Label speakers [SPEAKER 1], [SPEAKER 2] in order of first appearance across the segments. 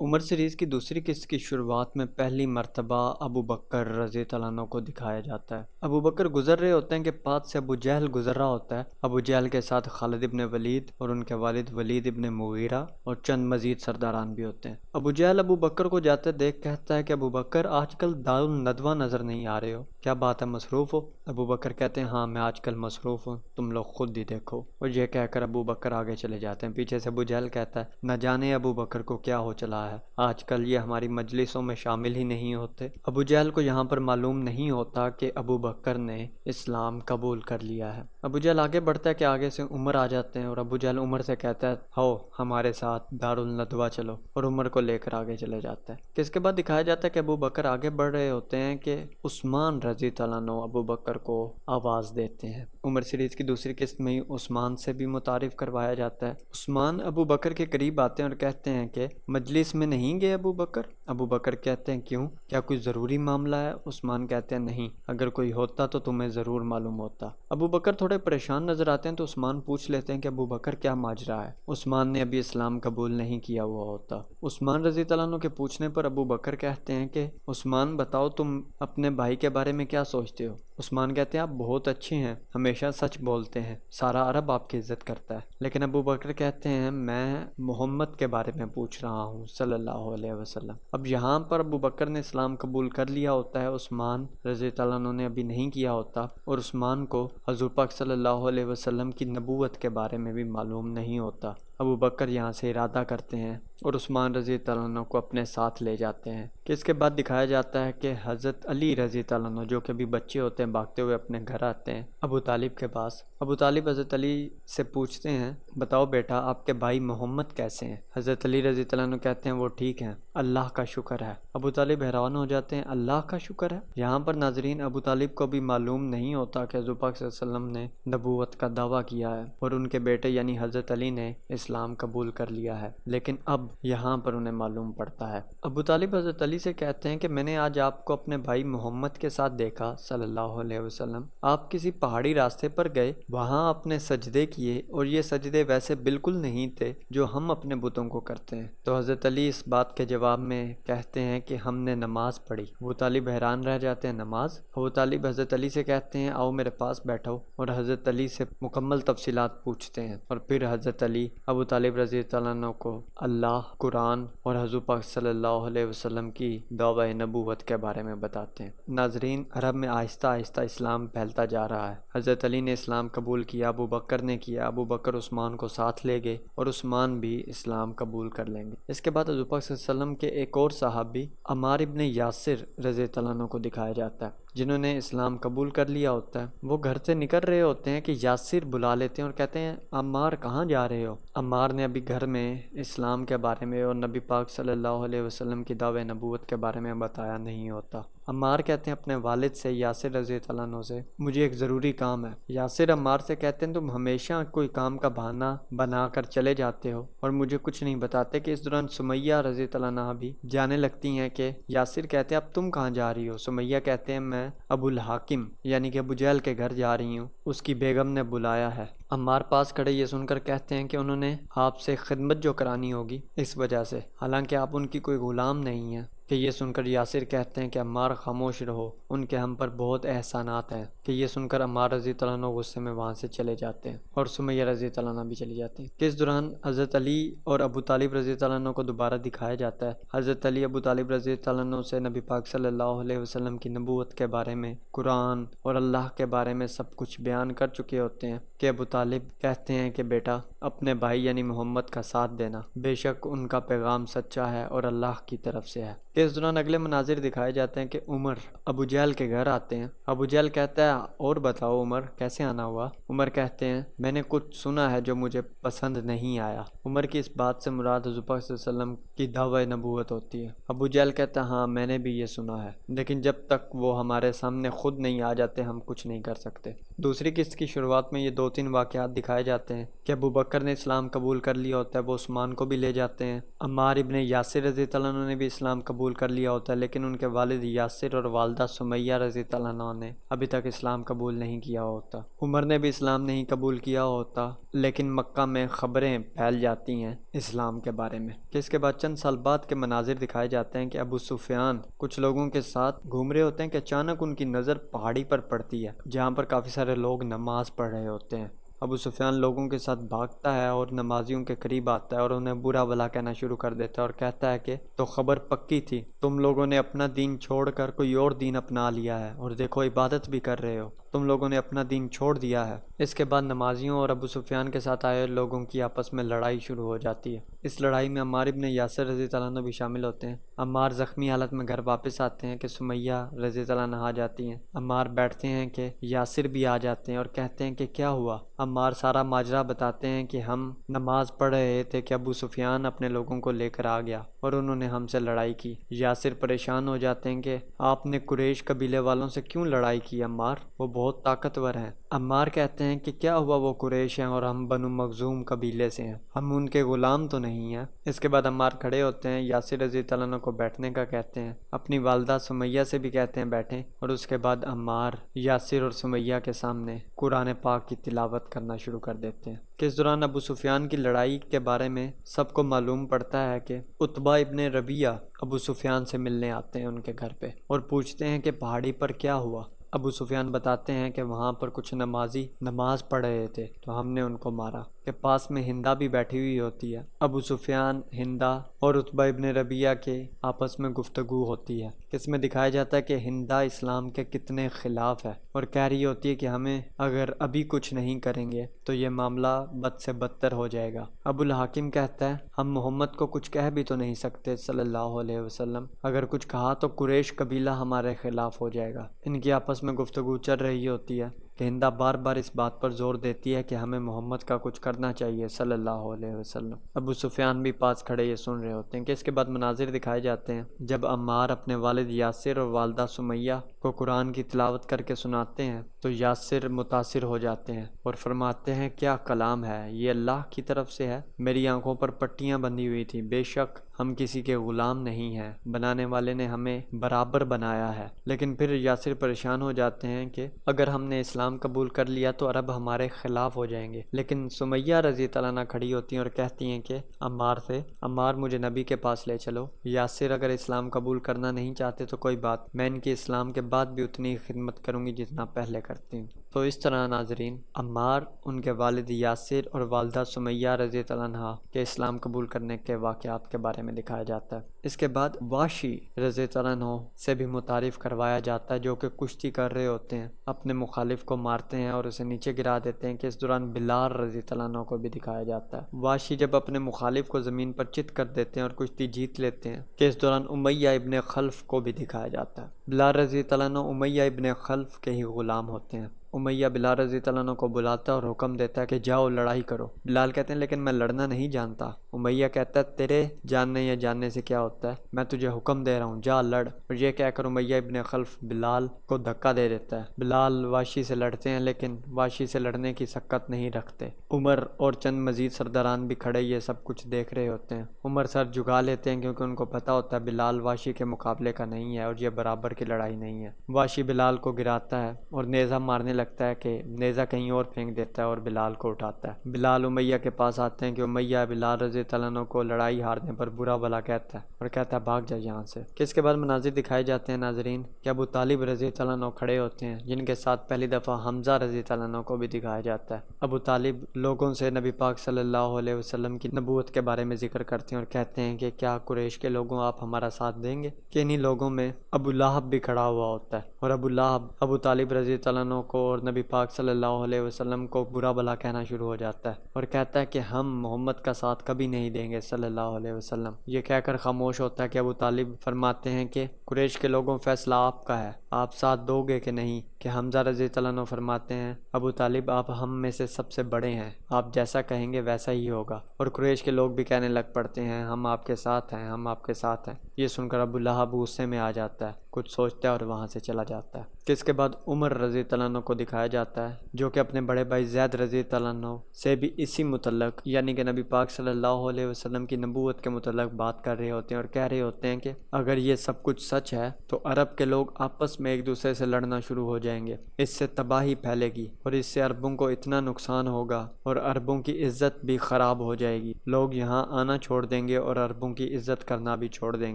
[SPEAKER 1] عمر series کی دوسری قسط کی شروعات میں پہلی مرتبہ ابو بکر رضی اللہ عنہ کو دکھایا جاتا ہے۔ ابو بکر گزر رہے ہوتے ہیں کہ پاس سے ابو جہل گزر رہا ہوتا ہے۔ ابو جہل کے ساتھ خالد ابن ولید اور ان کے والد ولید ابن مغیرہ اور چند مزید سرداران بھی ہوتے ہیں۔ ابو جہل ابو بکر کو جاتے دیکھ کہتا ہے کہ ابو بکر آج کل دارالندوہ نظر نہیں آ رہے ہو، کیا بات ہے، مصروف ہو؟ ابو بکر کہتے ہیں ہاں میں آج کل مصروف ہوں، تم لوگ خود ہی دیکھو۔ اور یہ کہہ کر ابو بکر آگے چلے جاتے ہیں۔ پیچھے سے ابو جہل کہتا ہے نہ جانے ابو بکر کو کیا ہو چلا ہے، آج کل یہ ہماری مجلسوں میں شامل ہی نہیں ہوتے۔ ابو جہل کو یہاں پر معلوم نہیں ہوتا کہ ابو بکر نے اسلام قبول کر لیا ہے۔ ابو جہل آگے بڑھتا ہے کہ آگے سے عمر آ جاتے ہیں اور ابو جہل عمر سے کہتا ہے ہو ہمارے ساتھ دارالندوہ چلو، اور عمر کو لے کر آگے چلے جاتا ہے۔ کہ اس کے بعد دکھایا جاتا ہے کہ ابو بکر آگے بڑھ رہے ہوتے ہیں کہ عثمان رضی اللہ عنہ ابو بکر کو آواز دیتے ہیں۔ عمر سیریز کی دوسری قسط میں عثمان سے بھی متعارف کروایا جاتا ہے۔ عثمان ابو بکر کے قریب آتے ہیں اور کہتے ہیں کہ مجلس میں نہیں گئے ابو بکر؟ ابو بکر کہتے ہیں کیوں، کیا کوئی ضروری معاملہ ہے؟ عثمان کہتے ہیں نہیں، اگر کوئی ہوتا تو تمہیں ضرور معلوم ہوتا۔ ابو بکر تھوڑے پریشان نظر آتے ہیں تو عثمان پوچھ لیتے ہیں کہ ابو بکر کیا ماجرا ہے؟ عثمان نے ابھی اسلام قبول نہیں کیا ہوا ہوتا۔ عثمان رضی اللہ عنہ کے پوچھنے پر ابو بکر کہتے ہیں کہ عثمان بتاؤ تم اپنے بھائی کے بارے میں کیا سوچتے ہو؟ عثمان کہتے ہیں آپ بہت اچھے ہیں، ہمیشہ سچ بولتے ہیں، سارا عرب آپ کی عزت کرتا ہے۔ لیکن ابو بکر کہتے ہیں میں محمد کے بارے میں پوچھ رہا ہوں صلی اللہ علیہ وسلم۔ اب یہاں پر ابو بکر نے اسلام قبول کر لیا ہوتا ہے، عثمان رضی اللہ عنہ نے ابھی نہیں کیا ہوتا، اور عثمان کو حضور پاک صلی اللہ علیہ وسلم کی نبوت کے بارے میں بھی معلوم نہیں ہوتا۔ ابو بکر یہاں سے ارادہ کرتے ہیں اور عثمان رضی اللہ عنہ کو اپنے ساتھ لے جاتے ہیں۔ کہ اس کے بعد دکھایا جاتا ہے کہ حضرت علی رضی اللہ عنہ جو کہ ابھی بچے ہوتے ہیں بھاگتے ہوئے اپنے گھر آتے ہیں ابو طالب کے پاس۔ ابو طالب حضرت علی سے پوچھتے ہیں بتاؤ بیٹا آپ کے بھائی محمد کیسے ہیں؟ حضرت علی رضی اللہ عنہ کہتے ہیں وہ ٹھیک ہیں، اللہ کا شکر ہے۔ ابو طالب حیران ہو جاتے ہیں اللہ کا شکر ہے؟ یہاں پر ناظرین ابو طالب کو بھی معلوم نہیں ہوتا کہ حضور پاک صلی اللہ علیہ وسلم نے نبوت کا دعویٰ کیا ہے اور ان کے بیٹے یعنی حضرت علی نے اسلام قبول کر لیا ہے، لیکن اب یہاں پر انہیں معلوم پڑتا ہے۔ ابو طالب حضرت علی سے کہتے ہیں کہ میں نے آج آپ کو اپنے بھائی محمد کے ساتھ دیکھا صلی اللہ علیہ وسلم، آپ کسی پہاڑی راستے پر گئے، وہاں اپنے سجدے کیے اور یہ سجدے ویسے بالکل نہیں تھے جو ہم اپنے بتوں کو کرتے ہیں۔ تو حضرت علی اس بات کے جواب میں کہتے ہیں کہ ہم نے نماز پڑھی۔ ابو طالب حیران رہ جاتے ہیں نماز؟ ابو طالب حضرت علی سے کہتے ہیں آؤ میرے پاس بیٹھو، اور حضرت علی سے مکمل تفصیلات پوچھتے ہیں، اور پھر حضرت علی ابو طالب رضی اللہ عنہ کو اللہ، قرآن اور حضور پاک صلی اللہ علیہ وسلم کی دعوی نبوت کے بارے میں بتاتے ہیں۔ ناظرین عرب میں آہستہ آہستہ اسلام پھیلتا جا رہا ہے۔ حضرت علی نے اسلام قبول کیا، ابو بکر نے کیا، ابو بکر عثمان کو ساتھ لے گئے اور عثمان بھی اسلام قبول کر لیں گے۔ اس کے بعد حضور پاک صلی اللہ علیہ وسلم کے ایک اور صحابی عمار ابن یاسر رضی اللہ عنہ کو دکھایا جاتا ہے جنہوں نے اسلام قبول کر لیا ہوتا ہے۔ وہ گھر سے نکل رہے ہوتے ہیں کہ یاسر بلا لیتے ہیں اور کہتے ہیں عمار کہاں جا رہے ہو؟ عمار نے ابھی گھر میں اسلام کے بارے میں اور نبی پاک صلی اللہ علیہ وسلم کی دعوی نبوت کے بارے میں بتایا نہیں ہوتا۔ عمار کہتے ہیں اپنے والد سے یاسر رضی اللہ عنہ سے مجھے ایک ضروری کام ہے۔ یاسر عمار سے کہتے ہیں تم ہمیشہ کوئی کام کا بہانہ بنا کر چلے جاتے ہو اور مجھے کچھ نہیں بتاتے۔ کہ اس دوران سمیہ رضی اللہ عنہ بھی جانے لگتی ہیں کہ یاسر کہتے ہیں اب تم کہاں جا رہی ہو؟ سمیہ کہتے ہیں میں ابو الحاکم یعنی کہ ابو جہل کے گھر جا رہی ہوں، اس کی بیگم نے بلایا ہے۔ عمار پاس کھڑے یہ سن کر کہتے ہیں کہ انہوں نے آپ سے خدمت جو کرانی ہوگی اس وجہ سے، حالانکہ آپ ان کی کوئی غلام نہیں ہیں۔ کہ یہ سن کر یاسر کہتے ہیں کہ عمار خاموش رہو، ان کے ہم پر بہت احسانات ہیں۔ کہ یہ سن کر عمار رضی اللہ عنہ غصے میں وہاں سے چلے جاتے ہیں اور سمیہ رضی اللہ عنہ بھی چلی جاتی ہیں۔ کہ اس دوران حضرت علی اور ابو طالب رضی اللہ عنہ کو دوبارہ دکھایا جاتا ہے۔ حضرت علی ابو طالب رضی اللہ عنہ سے نبی پاک صلی اللہ علیہ وسلم کی نبوت کے بارے میں، قرآن اور اللہ کے بارے میں سب کچھ بیان کر چکے ہوتے ہیں۔ کہ ابو طالب کہتے ہیں کہ بیٹا اپنے بھائی یعنی محمد کا ساتھ دینا، بے شک ان کا پیغام سچا ہے اور اللہ کی طرف سے ہے۔ کہ اس دوران اگلے مناظر دکھائے جاتے ہیں کہ عمر ابو جہل کے گھر آتے ہیں۔ ابو جہل کہتا ہے اور بتاؤ عمر کیسے آنا ہوا؟ عمر کہتے ہیں میں نے کچھ سنا ہے جو مجھے پسند نہیں آیا۔ عمر کی اس بات سے مراد حضور پاک صلی اللہ علیہ وسلم کی دعوی نبوت ہوتی ہے۔ ابو جہل کہتا ہے ہاں میں نے بھی یہ سنا ہے، لیکن جب تک وہ ہمارے سامنے خود نہیں آ جاتے ہم کچھ نہیں کر سکتے۔ دوسری قسط کی شروعات میں یہ 2-3 واقعات دکھائے جاتے ہیں کہ ابو بکر نے اسلام قبول کر لیا ہوتا ہے، وہ عثمان کو بھی لے جاتے ہیں۔ عمار ابن یاسر رضی اللہ عنہ نے بھی اسلام قبول کر لیا ہوتا ہے، لیکن ان کے والد یاسر اور والدہ سمیہ رضی اللہ عنہ نے ابھی تک اسلام قبول نہیں کیا ہوتا۔ عمر نے بھی اسلام نہیں قبول کیا ہوتا، لیکن مکہ میں خبریں پھیل جاتی ہیں اسلام کے بارے میں کہ اس کے بعد چند سال بعد کے مناظر دکھائے جاتے ہیں کہ ابو سفیان کچھ لوگوں کے ساتھ گھوم رہے ہوتے ہیں کہ اچانک ان کی نظر پہاڑی پر پڑتی ہے جہاں پر کافی سارے لوگ نماز پڑھ رہے ہوتے ہیں۔ ابو سفیان لوگوں کے ساتھ بھاگتا ہے اور نمازیوں کے قریب آتا ہے اور انہیں برا بھلا کہنا شروع کر دیتا ہے اور کہتا ہے کہ تو خبر پکی تھی، تم لوگوں نے اپنا دین چھوڑ کر کوئی اور دین اپنا لیا ہے، اور دیکھو عبادت بھی کر رہے ہو، تم لوگوں نے اپنا دین چھوڑ دیا ہے۔ اس کے بعد نمازیوں اور ابو سفیان کے ساتھ آئے لوگوں کی آپس میں لڑائی شروع ہو جاتی ہے۔ اس لڑائی میں عمار ابن یاسر رضی اللہ عنہ بھی شامل ہوتے ہیں۔ عمار زخمی حالت میں گھر واپس آتے ہیں کہ سمیہ رضی اللہ عنہ آ جاتی ہیں۔ عمار بیٹھتے ہیں کہ یاسر بھی آ جاتے ہیں اور کہتے ہیں کہ کیا ہوا۔ عمار سارا ماجرا بتاتے ہیں کہ ہم نماز پڑھ رہے تھے کہ ابو سفیان اپنے لوگوں کو لے کر آ گیا اور انہوں نے ہم سے لڑائی کی۔ یاسر پریشان ہو جاتے ہیں کہ آپ نے قریش قبیلے والوں سے کیوں لڑائی کی عمار، وہ بہت طاقتور ہیں۔ عمار کہتے ہیں کہ کیا ہوا، وہ قریش ہیں اور ہم بنو مخزوم قبیلے سے ہیں، ہم ان کے غلام تو نہیں ہیں۔ اس کے بعد عمار کھڑے ہوتے ہیں، یاسر رضی اللہ عنہ کو بیٹھنے کا کہتے ہیں، اپنی والدہ سمیہ سے بھی کہتے ہیں بیٹھیں، اور اس کے بعد عمار یاسر اور سمیہ کے سامنے قرآن پاک کی تلاوت کرنا شروع کر دیتے ہیں کہ اس دوران ابو سفیان کی لڑائی کے بارے میں سب کو معلوم پڑتا ہے کہ عتبہ ابن ربیعہ ابو سفیان سے ملنے آتے ہیں ان کے گھر پہ اور پوچھتے ہیں کہ پہاڑی پر کیا ہوا۔ ابو سفیان بتاتے ہیں کہ وہاں پر کچھ نمازی نماز پڑھ رہے تھے تو ہم نے ان کو مارا، کہ پاس میں ہندا بھی بیٹھی ہوئی ہوتی ہے۔ ابو سفیان، ہندا اور عتبہ ابن ربیعہ کے آپس میں گفتگو ہوتی ہے۔ اس میں دکھایا جاتا ہے کہ ہندا اسلام کے کتنے خلاف ہے اور کہہ رہی ہوتی ہے کہ ہمیں اگر ابھی کچھ نہیں کریں گے تو یہ معاملہ بد سے بدتر ہو جائے گا۔ ابو الحاکم کہتا ہے ہم محمد کو کچھ کہہ بھی تو نہیں سکتے صلی اللہ علیہ وسلم، اگر کچھ کہا تو قریش قبیلہ ہمارے خلاف ہو جائے گا۔ ان کی آپس میں گفتگو چل رہی ہوتی ہے کہ ہندا بار بار اس بات پر زور دیتی ہے کہ ہمیں محمد کا کچھ کرنا چاہیے صلی اللہ علیہ وسلم۔ ابو سفیان بھی پاس کھڑے یہ سن رہے ہوتے ہیں کہ اس کے بعد مناظر دکھائے جاتے ہیں جب عمار اپنے والد یاسر اور والدہ سمیہ کو قرآن کی تلاوت کر کے سناتے ہیں تو یاسر متاثر ہو جاتے ہیں اور فرماتے ہیں کیا کلام ہے، یہ اللہ کی طرف سے ہے، میری آنکھوں پر پٹیاں بندھی ہوئی تھی، بے شک ہم کسی کے غلام نہیں ہیں، بنانے والے نے ہمیں برابر بنایا ہے۔ لیکن پھر یاسر پریشان ہو جاتے ہیں کہ اگر ہم نے اسلام قبول کر لیا تو عرب ہمارے خلاف ہو جائیں گے، لیکن سمیہ رضی اللہ عنہ کھڑی ہوتی ہیں اور کہتی ہیں کہ عمار سے، عمار مجھے نبی کے پاس لے چلو، یاسر اگر اسلام قبول کرنا نہیں چاہتے تو کوئی بات، میں ان کے اسلام کے بعد بھی اتنی خدمت کروں گی جتنا پہلے کرتی ہوں۔ تو اس طرح ناظرین، عمار ان کے والد یاسر اور والدہ سمیہ رضی اللہ عنہ کے اسلام قبول کرنے کے واقعات کے بارے میں دکھایا جاتا ہے۔ اس کے بعد واشی رضی اللہ عنہ سے بھی متعارف کروایا جاتا ہے جو کہ کشتی کر رہے ہوتے ہیں، اپنے مخالف کو مارتے ہیں اور اسے نیچے گرا دیتے ہیں، کہ اس دوران بلال رضی اللہ عنہ کو بھی دکھایا جاتا ہے۔ واشی جب اپنے مخالف کو زمین پر چت کر دیتے ہیں اور کشتی جیت لیتے ہیں، کہ اس دوران امیہ ابن خلف کو بھی دکھایا جاتا ہے۔ بلال رضی اللہ عنہ امیہ ابن خلف کے ہی غلام ہوتے ہیں۔ امیہ بلال رضی اللہ عنہ کو بلاتا ہے اور حکم دیتا ہے کہ جاؤ لڑائی کرو۔ بلال کہتے ہیں لیکن میں لڑنا نہیں جانتا۔ امیہ کہتا ہے تیرے جاننے یا جاننے سے کیا ہوتا ہے، میں تجھے حکم دے رہا ہوں، جا لڑ۔ اور یہ کہہ کر امیہ ابن خلف بلال کو دھکا دے دیتا ہے۔ بلال واشی سے لڑتے ہیں لیکن واشی سے لڑنے کی سکت نہیں رکھتے۔ عمر اور چند مزید سرداران بھی کھڑے یہ سب کچھ دیکھ رہے ہوتے ہیں۔ عمر سر جھکا لیتے ہیں کیونکہ ان کو پتہ ہوتا ہے بلال واشی کے مقابلے کا نہیں ہے اور یہ برابر کی لڑائی نہیں ہے۔ واشی بلال کو گراتا ہے اور نیزہ مارنے لگتا ہے کہ نیزہ کہیں اور پھینک دیتا ہے اور بلال کو اٹھاتا ہے۔ بلال امیہ کے پاس آتے ہیں کہ امیہ بلال رضی اللہ عنہ کو لڑائی ہارنے پر برا بھلا کہتا ہے اور کہتا ہے بھاگ جا یہاں سے۔ کہ اس کے بعد مناظر دکھائے جاتے ہیں ناظرین کہ ابو طالب رضی اللہ عنہ کھڑے ہوتے ہیں جن کے ساتھ پہلی دفعہ حمزہ رضی اللہ عنہ کو بھی دکھایا جاتا ہے۔ ابو طالب لوگوں سے نبی پاک صلی اللہ علیہ وسلم کی نبوت کے بارے میں ذکر کرتے ہیں اور کہتے ہیں کہ کیا قریش کے لوگوں آپ ہمارا ساتھ دیں گے؟ کہ انہی لوگوں میں ابو لہب بھی کھڑا ہوا ہوتا ہے اور ابو لہب ابو طالب رضی اللہ عنہ کو اور نبی پاک صلی اللہ علیہ وسلم کو برا بھلا کہنا شروع ہو جاتا ہے اور کہتا ہے کہ ہم محمد کا ساتھ کبھی نہیں دیں گے صلی اللہ علیہ وسلم۔ یہ کہہ کر خاموش ہوتا ہے کہ ابو طالب فرماتے ہیں کہ قریش کے لوگوں فیصلہ آپ کا ہے، آپ ساتھ دو گے کہ نہیں؟ کہ حمزہ رضی اللہ عنہ فرماتے ہیں ابو طالب آپ ہم میں سے سب سے بڑے ہیں، آپ جیسا کہیں گے ویسا ہی ہوگا۔ اور قریش کے لوگ بھی کہنے لگ پڑتے ہیں ہم آپ کے ساتھ ہیں، ہم آپ کے ساتھ ہیں۔ یہ سن کر ابو لہب غصے میں آ جاتا ہے، کچھ سوچتا ہے اور وہاں سے چلا جاتا ہے۔ کہ اس کے بعد عمر رضی اللہ عنہ کو دکھایا جاتا ہے جو کہ اپنے بڑے بھائی زید رضی اللہ عنہ سے بھی اسی متعلق یعنی کہ نبی پاک صلی اللہ علیہ وسلم کی نبوت کے متعلق بات کر رہے ہوتے ہیں اور کہہ رہے ہوتے ہیں کہ اگر یہ سب کچھ سچ ہے تو عرب کے لوگ آپس میں ایک دوسرے سے لڑنا شروع ہو جائیں گے، اس سے تباہی پھیلے گی اور اس سے عربوں کو اتنا نقصان ہوگا اور عربوں کی عزت بھی خراب ہو جائے گی، لوگ یہاں آنا چھوڑ دیں گے اور عربوں کی عزت کرنا بھی چھوڑ دیں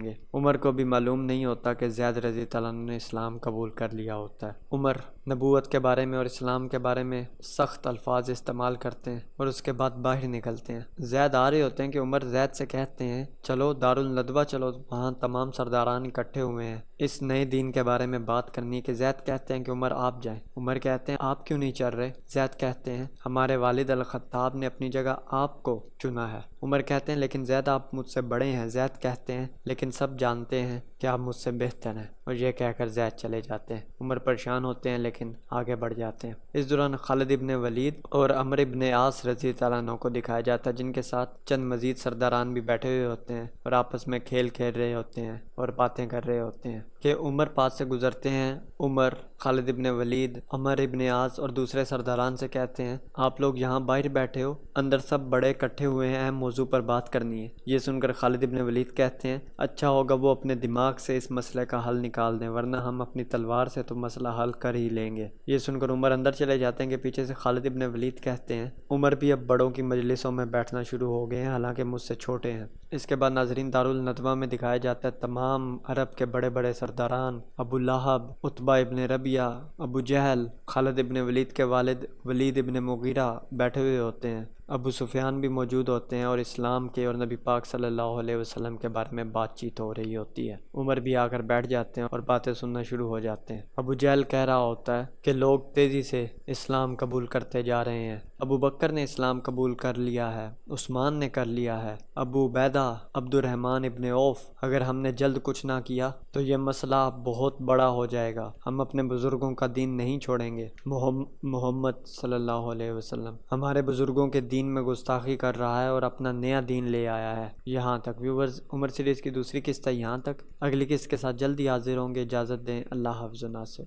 [SPEAKER 1] گے۔ عمر کو بھی معلوم نہیں ہوتا کہ زید رضی اللہ عنہ نے اسلام قبول کر لیا ہوتا ہے۔ عمر نبوت کے بارے میں اور اسلام کے بارے میں سخت الفاظ استعمال کرتے ہیں اور اس کے بعد باہر نکلتے ہیں۔ زید آ رہے ہوتے ہیں کہ عمر زید سے کہتے ہیں چلو دارالندوہ چلو، وہاں تمام سرداران اکٹھے ہوئے ہیں اس نئے دین کے بارے میں بات کرنی کہ زید کہتے ہیں کہ عمر آپ جائیں۔ عمر کہتے ہیں آپ کیوں نہیں چل رہے؟ زید کہتے ہیں ہمارے والد الخطاب نے اپنی جگہ آپ کو چنا ہے۔ عمر کہتے ہیں لیکن زید آپ مجھ سے بڑے ہیں۔ زید کہتے ہیں لیکن سب جانتے ہیں کہ آپ مجھ سے بہتر ہیں، اور یہ کہہ کر زید چلے جاتے ہیں۔ عمر پریشان ہوتے ہیں لیکن آگے بڑھ جاتے ہیں۔ اس دوران خالد ابن ولید اور عمرو ابن عاص رضی اللہ عنہ کو دکھایا جاتا ہے جن کے ساتھ چند مزید سرداران بھی بیٹھے ہوئے ہوتے ہیں اور آپس میں کھیل کھیل رہے ہوتے ہیں اور باتیں کر رہے ہوتے ہیں کہ عمر پاس سے گزرتے ہیں۔ عمر، خالد ابن ولید، عمرو ابن عاص اور دوسرے سرداران سے کہتے ہیں آپ لوگ یہاں باہر بیٹھے ہو، اندر سب بڑے اکٹھے ہوئے ہیں، اہم موضوع پر بات کرنی ہے۔ یہ سن کر خالد ابن ولید کہتے ہیں اچھا ہوگا وہ اپنے دماغ سے اس مسئلے کا حل نکال دیں، ورنہ ہم اپنی تلوار سے تو مسئلہ حل کر ہی لیں گے۔ یہ سن کر عمر اندر چلے جاتے ہیں کہ پیچھے سے خالد ابن ولید کہتے ہیں عمر بھی اب بڑوں کی مجلسوں میں بیٹھنا شروع ہو گئے ہیں، حالانکہ مجھ سے چھوٹے ہیں۔ اس کے بعد ناظرین دارالندوہ میں دکھایا جاتا ہے تمام عرب کے بڑے بڑے سرداران، ابو لہب، عتبہ ابن ربیعہ، ابو جہل، خالد ابن ولید کے والد ولید ابن مغیرہ بیٹھے ہوئے ہوتے ہیں، ابو سفیان بھی موجود ہوتے ہیں اور اسلام کے اور نبی پاک صلی اللہ علیہ وسلم کے بارے میں بات چیت ہو رہی ہوتی ہے۔ عمر بھی آ کر بیٹھ جاتے ہیں اور باتیں سننا شروع ہو جاتے ہیں۔ ابو جہل کہہ رہا ہوتا ہے کہ لوگ تیزی سے اسلام قبول کرتے جا رہے ہیں، ابو بکر نے اسلام قبول کر لیا ہے، عثمان نے کر لیا ہے، ابو عبیدہ، عبد الرحمن ابن عوف، اگر ہم نے جلد کچھ نہ کیا تو یہ مسئلہ بہت بڑا ہو جائے گا، ہم اپنے بزرگوں کا دین نہیں چھوڑیں گے۔ محمد صلی اللہ علیہ وسلم ہمارے بزرگوں کے دین میں گستاخی کر رہا ہے اور اپنا نیا دین لے آیا ہے۔ یہاں تک ویورز، عمر سیریز کی دوسری قسط ہے یہاں تک، اگلی قسط کے ساتھ جلدی حاضر ہوں گے۔ اجازت دیں، اللہ حافظ و ناصر۔